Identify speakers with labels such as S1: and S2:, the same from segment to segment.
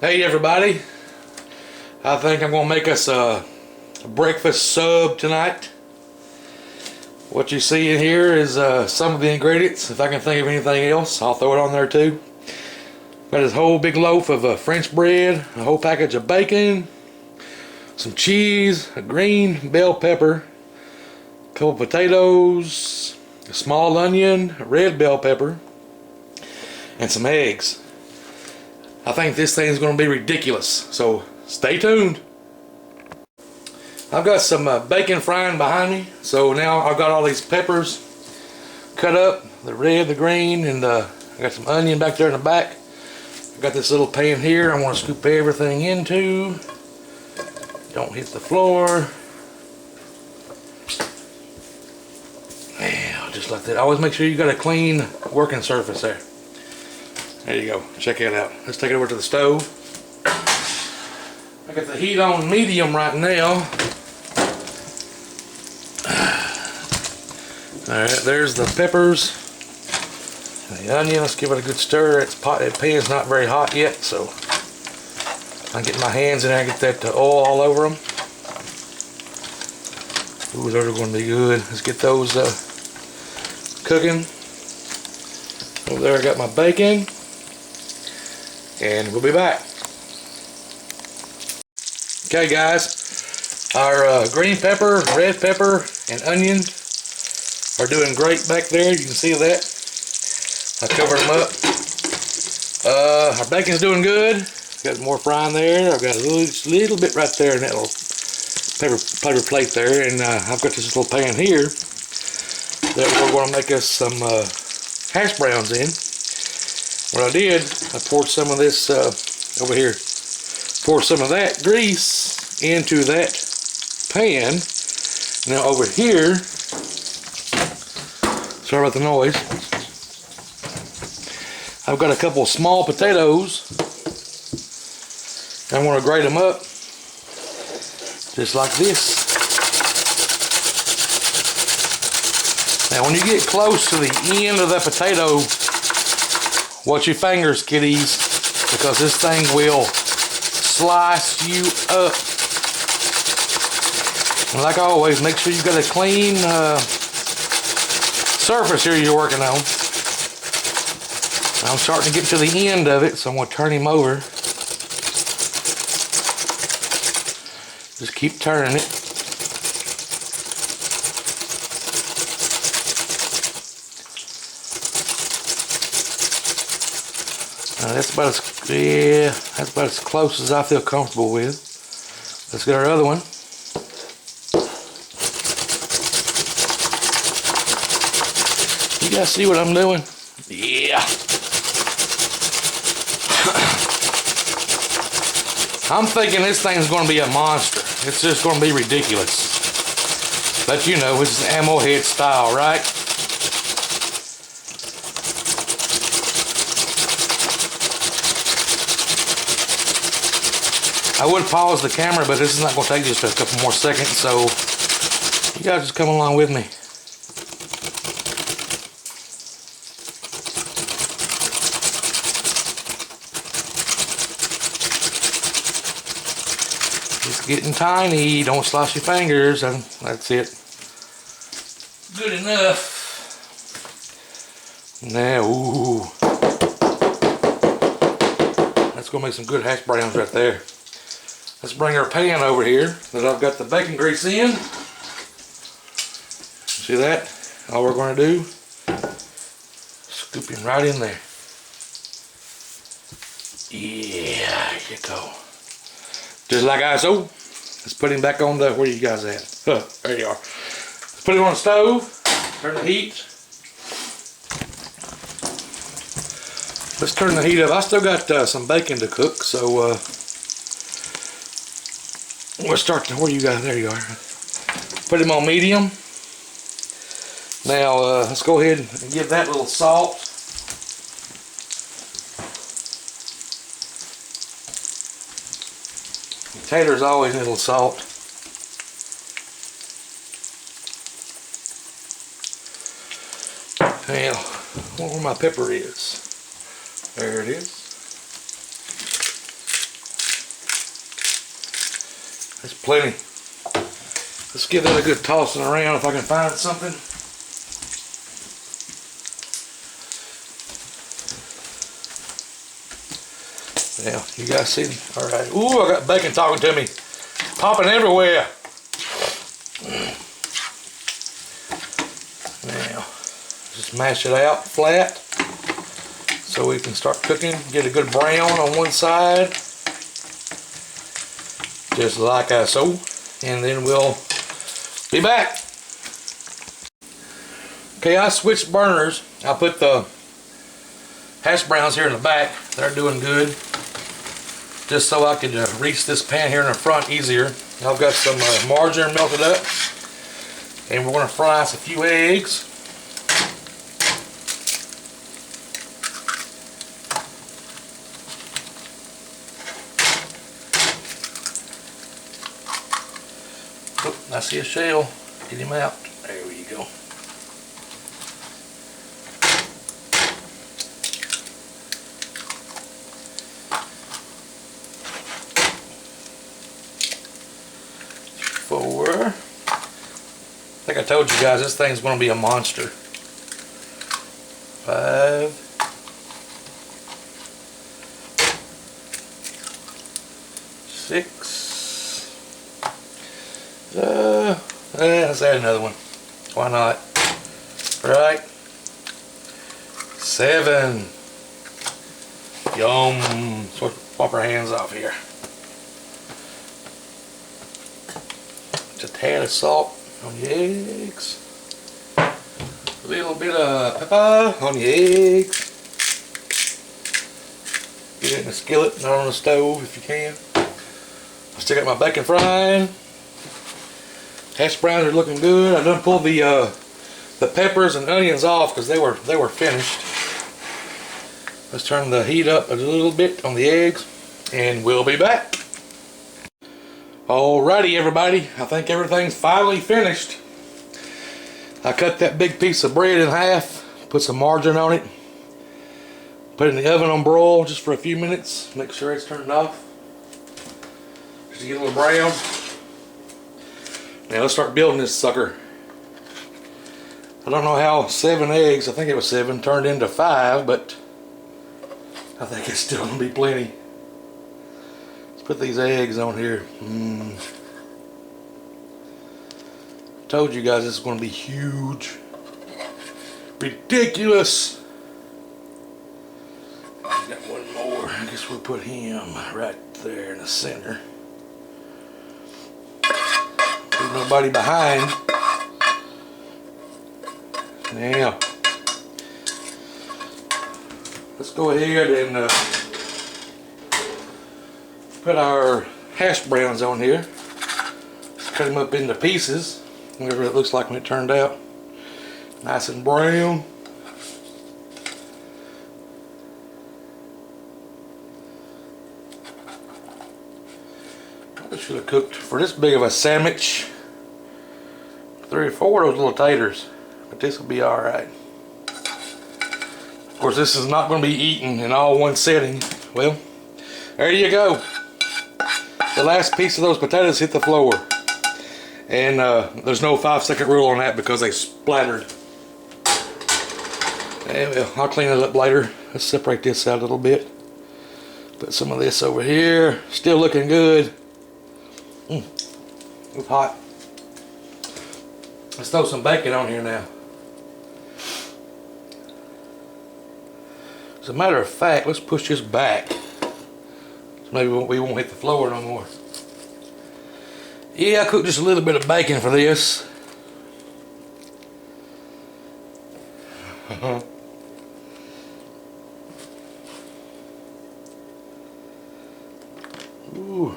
S1: Hey everybody, I think I'm going to make us a breakfast sub tonight. What you see in here is some of the ingredients. If I can think of anything else, I'll throw it on there too. Got this whole big loaf of French bread, a whole package of bacon, some cheese, a green bell pepper, a couple potatoes, a small onion, a red bell pepper, and some eggs. I think this thing's going to be ridiculous, so stay tuned. I've got some bacon frying behind me, so now I've got all these peppers cut up, the red, the green, and I got some onion back there in the back. I've got this little pan here I want to scoop everything into. Don't hit the floor. Yeah, just like that. Always make sure you got a clean working surface there. There you go. Check it out. Let's take it over to the stove. I got the heat on medium right now. Alright, there's the peppers. And the onion. Let's give it a good stir. That pan's not very hot yet, so I can get my hands in there and get that oil all over them. Ooh, those are going to be good. Let's get those cooking. Over there I got my bacon. And we'll be back. Okay guys, our green pepper, red pepper, and onion are doing great back there. You can see that. I covered them up. Our bacon's doing good. Got more frying there. I've got a little bit right there in that little paper plate there, and I've got this little pan here that we're going to make us some hash browns in. What I did, I poured some of this over here. Poured some of that grease into that pan. Now over here, sorry about the noise. I've got a couple of small potatoes. I'm going to grate them up just like this. Now when you get close to the end of that potato, watch your fingers, kiddies, because this thing will slice you up. And like always, make sure you got a clean surface here you're working on. I'm starting to get to the end of it, so I'm going to turn him over. Just keep turning it. That's about as close as I feel comfortable with. Let's get our other one. You guys see what I'm doing? Yeah. I'm thinking this thing's going to be a monster. It's just going to be ridiculous. But you know, it's ammo head style, right? I would pause the camera, but this is not going to take just a couple more seconds, so you guys just come along with me. It's getting tiny. Don't slice your fingers. That's it. Good enough. Now, ooh. That's going to make some good hash browns right there. Let's bring our pan over here that I've got the bacon grease in. See that? All we're going to do, scoop him right in there. Yeah, there you go. Just like ISO. Let's put him back on the, where you guys at? There you are. Let's put him on the stove, turn the heat. Let's turn the heat up. I still got some bacon to cook, so we'll start to, where you guys, there you are. Put him on medium. Now let's go ahead and give that a little salt. Taters always need a little salt. Now, where my pepper is. There it is. That's plenty. Let's give that a good tossing around if I can find something. Now, you guys see? All right. Ooh, I got bacon talking to me. Popping everywhere. Now, just mash it out flat so we can start cooking. Get a good brown on one side. Just like so. And then we'll be back. Okay, I switched burners. I put the hash browns here in the back. They're doing good. Just so I could reach this pan here in the front easier. I've got some margarine melted up. And we're going to fry us a few eggs. Oh, I see a shell. Get him out. There you go. Four. I think I told you guys this thing's going to be a monster. 5. 6. Let's add another one. Why not? Right. 7. Yum. So wipe our hands off here. Just a tad of salt on the eggs. A little bit of pepper on the eggs. Get it in the skillet, not on the stove if you can. I still got my bacon frying. Hash browns are looking good. I done pulled the peppers and onions off because they were finished. Let's turn the heat up a little bit on the eggs, and we'll be back. Alrighty, everybody. I think everything's finally finished. I cut that big piece of bread in half, put some margarine on it, put it in the oven on broil just for a few minutes. Make sure it's turned off. Just to get a little brown. Now let's start building this sucker. I don't know how 7 eggs, I think it was 7, turned into 5, but I think it's still going to be plenty. Let's put these eggs on here. Told you guys this is going to be huge. Ridiculous. I got one more. I guess we'll put him right there in the center. Leave nobody behind. Now, let's go ahead and put our hash browns on here. Let's cut them up into pieces, whatever it looks like when it turned out. Nice and brown. I should have cooked for this big of a sandwich 3 or 4 of those little taters, but this will be alright. Of course, this is not going to be eaten in all one setting. Well, there you go. The last piece of those potatoes hit the floor. And there's no 5-second rule on that because they splattered. Well, I'll clean it up later. Let's separate this out a little bit. Put some of this over here. Still looking good. It's hot. Let's throw some bacon on here now. As a matter of fact, let's push this back. So maybe we won't hit the floor no more. Yeah, I cooked just a little bit of bacon for this. Ooh.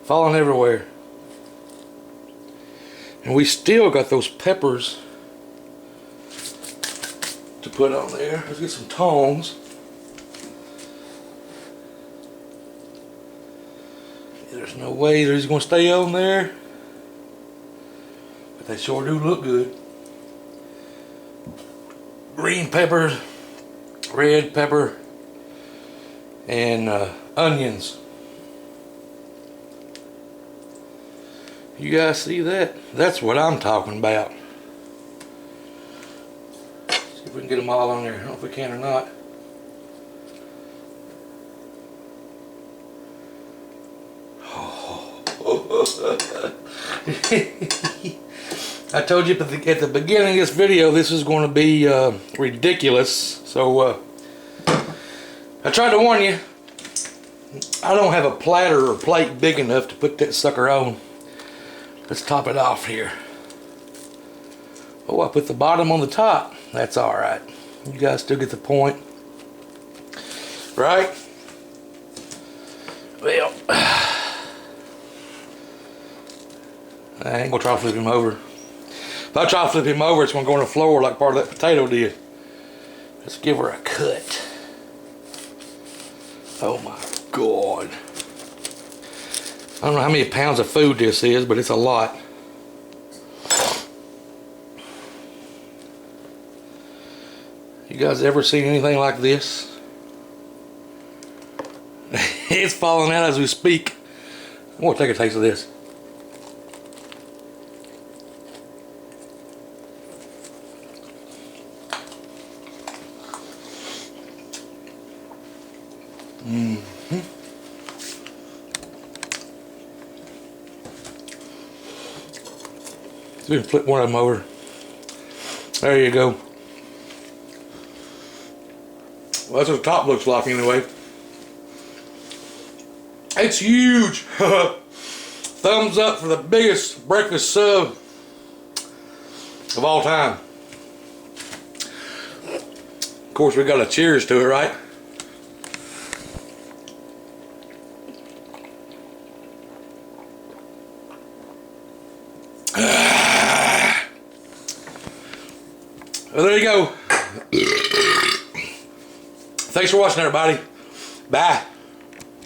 S1: Falling everywhere. And we still got those peppers to put on there. Let's get some tongs. There's no way they're just going to stay on there. But they sure do look good. Green pepper, red pepper, and onions. You guys see that? That's what I'm talking about. See if we can get them all on there. I don't know if we can or not. I told you at the beginning of this video this is going to be ridiculous. So I tried to warn you. I don't have a platter or plate big enough to put that sucker on. Let's top it off here. Oh, I put the bottom on the top. That's alright. You guys still get the point. Right? Well, I ain't gonna try to flip him over. If I try to flip him over, it's gonna go on the floor like part of that potato did. Let's give her a cut. Oh my God. I don't know how many pounds of food this is, but it's a lot. You guys ever seen anything like this? It's falling out as we speak. I'm gonna take a taste of this. So we can flip one of them over. There you go. Well, that's what the top looks like anyway. It's huge. Thumbs up for the biggest breakfast sub of all time. Of course, we got a cheers to it, right? Well, there you go. Thanks for watching, everybody. Bye.